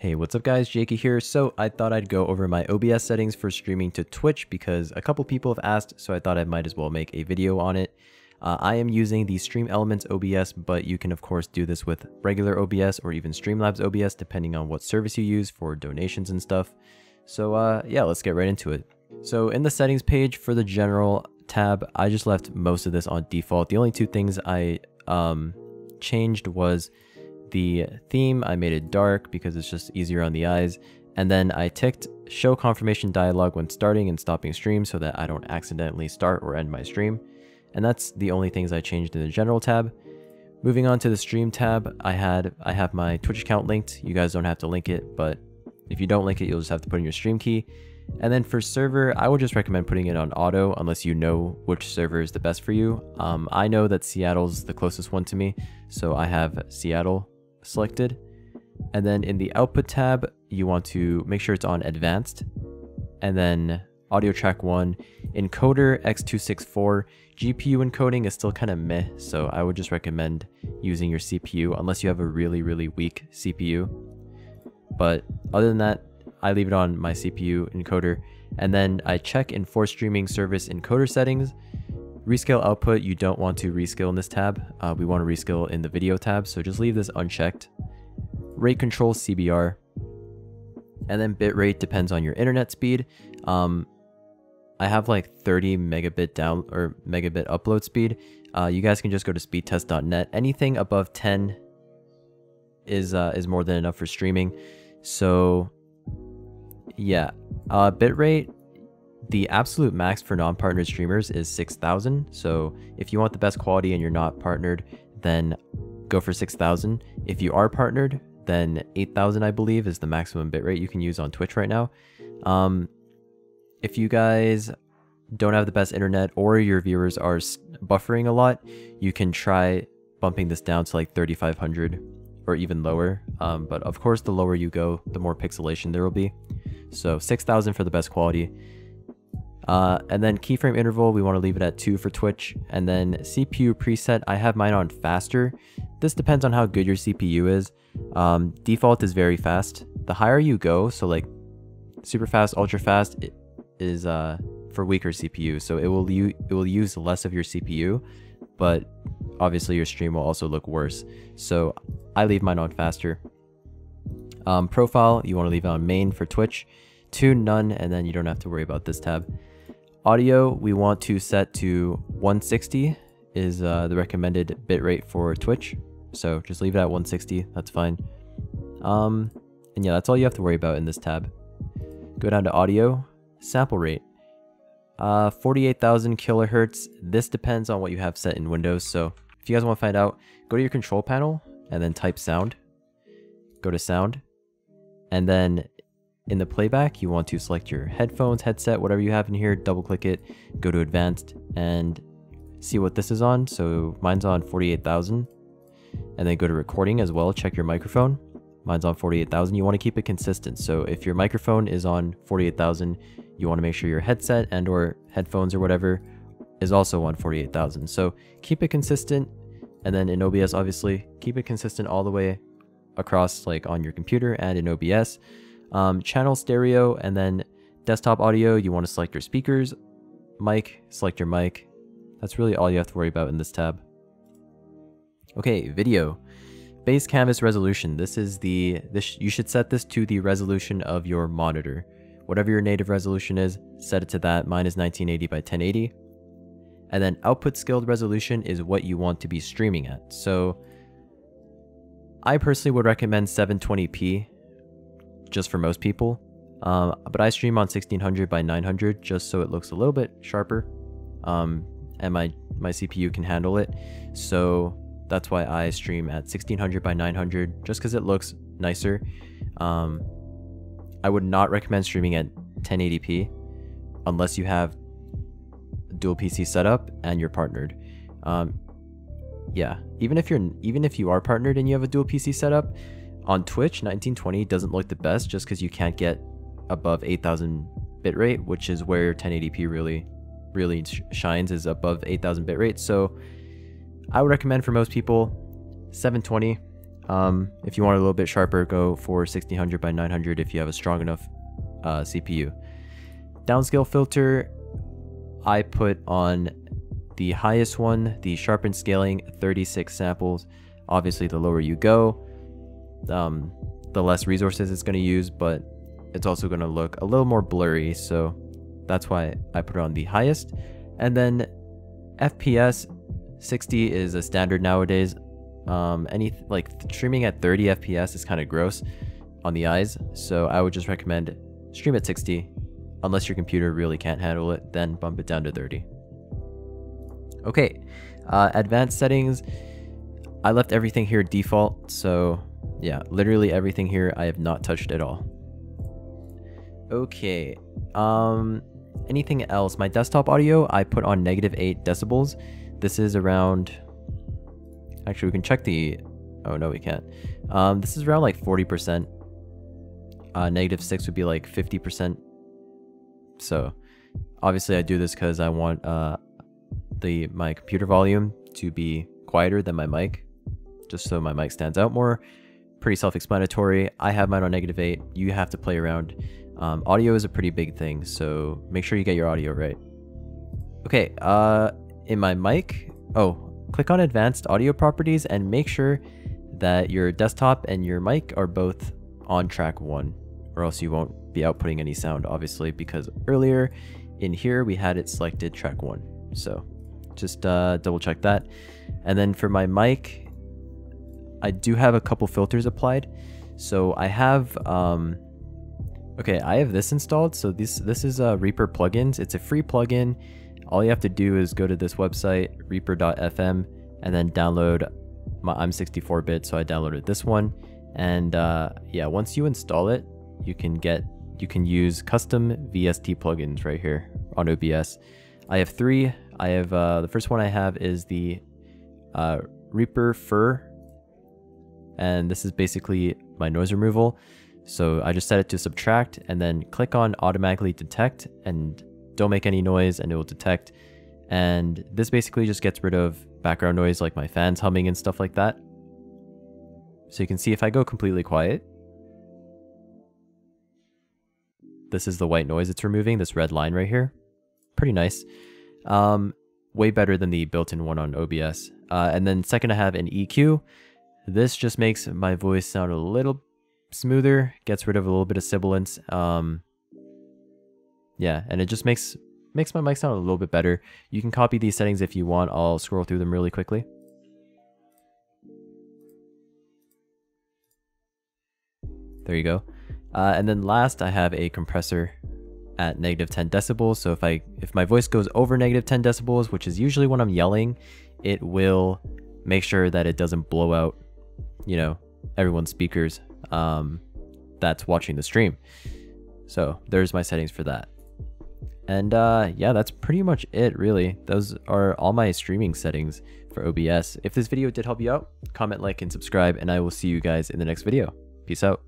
Hey, what's up guys, Jaeky here. So I thought I'd go over my OBS settings for streaming to Twitch because a couple people have asked, so I thought I might as well make a video on it. I am using the Stream Elements OBS, but you can of course do this with regular OBS or even Streamlabs OBS depending on what service you use for donations and stuff. So yeah, let's get right into it. So in the settings page for the general tab, I just left most of this on default. The only two things I changed was the theme. I made it dark because it's just easier on the eyes, and then I ticked show confirmation dialog when starting and stopping stream so that I don't accidentally start or end my stream. And that's the only things I changed in the general tab. Moving on to the stream tab, I have my Twitch account linked. You guys don't have to link it, but if you don't link it, you'll just have to put in your stream key. And then for server, I would just recommend putting it on auto unless you know which server is the best for you. I know that Seattle's the closest one to me, so I have Seattle selected. And then in the output tab, you want to make sure it's on advanced, and then audio track 1, encoder x264. GPU encoding is still kind of meh, so I would just recommend using your CPU unless you have a really weak CPU. But other than that, I leave it on my CPU encoder. And then I check enforce streaming service encoder settings. Rescale output, you don't want to rescale in this tab. We want to rescale in the video tab, so just leave this unchecked. Rate control CBR. And then bitrate depends on your internet speed. I have like 30 megabit down or megabit upload speed. You guys can just go to speedtest.net. Anything above 10 is more than enough for streaming. So yeah, bitrate, the absolute max for non-partnered streamers is 6,000. So if you want the best quality and you're not partnered, then go for 6,000. If you are partnered, then 8,000 I believe is the maximum bitrate you can use on Twitch right now. If you guys don't have the best internet or your viewers are buffering a lot, you can try bumping this down to like 3,500 or even lower. But of course, the lower you go, the more pixelation there will be. So 6,000 for the best quality. And then keyframe interval, we want to leave it at 2 for Twitch. And then CPU preset, I have mine on faster. This depends on how good your CPU is. Default is very fast. The higher you go, so like super fast, ultra fast, it is for weaker CPU. So it will use less of your CPU, but obviously your stream will also look worse. So I leave mine on faster. Profile, you want to leave it on main for Twitch. Tune none, and then you don't have to worry about this tab. Audio, we want to set to 160 is the recommended bitrate for Twitch. So just leave it at 160, that's fine. And yeah, that's all you have to worry about in this tab. Go down to audio, sample rate. 48,000 kilohertz. This depends on what you have set in Windows. So if you guys want to find out, go to your control panel and then type sound. Go to sound. And then in the playback, you want to select your headphones, headset, whatever you have in here, double click it, go to advanced and see what this is on. So mine's on 48,000. And then go to recording as well, check your microphone. Mine's on 48,000. You want to keep it consistent. So if your microphone is on 48,000, you want to make sure your headset and or headphones or whatever is also on 48,000. So keep it consistent. And then in OBS, obviously, keep it consistent all the way across, like on your computer and in OBS. Channel stereo, and then desktop audio, you want to select your speakers. Mic, select your mic. That's really all you have to worry about in this tab. Okay, video. Base canvas resolution. You should set this to the resolution of your monitor. Whatever your native resolution is, set it to that. Mine is 1980 by 1080. And then output scaled resolution is what you want to be streaming at. So I personally would recommend 720p just for most people. But I stream on 1600 by 900 just so it looks a little bit sharper. And my CPU can handle it. So that's why I stream at 1600 by 900 just because it looks nicer. I would not recommend streaming at 1080p unless you have dual PC setup and you're partnered. Yeah, even if you are partnered and you have a dual PC setup, on Twitch 1920 doesn't look the best just because you can't get above 8,000 bitrate, which is where 1080p really shines, is above 8,000 bitrate. So I would recommend for most people 720. If you want it a little bit sharper, go for 1600 by 900 if you have a strong enough CPU. Downscale filter, I put on the highest one, the sharpen scaling, 36 samples. Obviously, the lower you go, the less resources it's going to use, but it's also going to look a little more blurry, so that's why I put it on the highest. And then FPS, 60 is a standard nowadays. Like streaming at 30 FPS is kind of gross on the eyes, so I would just recommend stream at 60. Unless your computer really can't handle it, then bump it down to 30. Okay, advanced settings, I left everything here default, so yeah, literally everything here I have not touched at all. Okay, anything else? My desktop audio, I put on -8 decibels. This is around, actually we can check the, oh no we can't. This is around like 40%. -6 would be like 50%. So obviously I do this because I want my computer volume to be quieter than my mic, just so my mic stands out more. Pretty self-explanatory. I have mine on -8. You have to play around. Audio is a pretty big thing, so make sure you get your audio right. Okay, in my mic, click on advanced audio properties and make sure that your desktop and your mic are both on track 1, or else you won't be outputting any sound, obviously, because earlier in here we had it selected track 1. So just double check that. And then for my mic, I do have a couple filters applied. So I have I have this installed. So this is Reaper plugins. It's a free plugin. All you have to do is go to this website, reaper.fm, and then download I'm 64-bit, so I downloaded this one. And yeah, once you install it, you can use custom VST plugins right here on OBS. I have 3. I have the first one I have is the Reaper Fur, and this is basically my noise removal. So I just set it to subtract and then click on automatically detect and don't make any noise and it will detect. And this basically just gets rid of background noise like my fans humming and stuff like that. So you can see if I go completely quiet, this is the white noise it's removing, this red line right here. Pretty nice. Way better than the built-in one on OBS. And then second I have an EQ. This just makes my voice sound a little smoother, gets rid of a little bit of sibilance. Yeah, and it just makes my mic sound a little bit better. You can copy these settings if you want. I'll scroll through them really quickly. There you go. And then last I have a compressor at -10 decibels. So if my voice goes over -10 decibels, which is usually when I'm yelling, it will make sure that it doesn't blow out, everyone's speakers that's watching the stream. So there's my settings for that. And yeah, that's pretty much it, really. Those are all my streaming settings for OBS. If this video did help you out, comment, like, and subscribe, and I will see you guys in the next video. Peace out.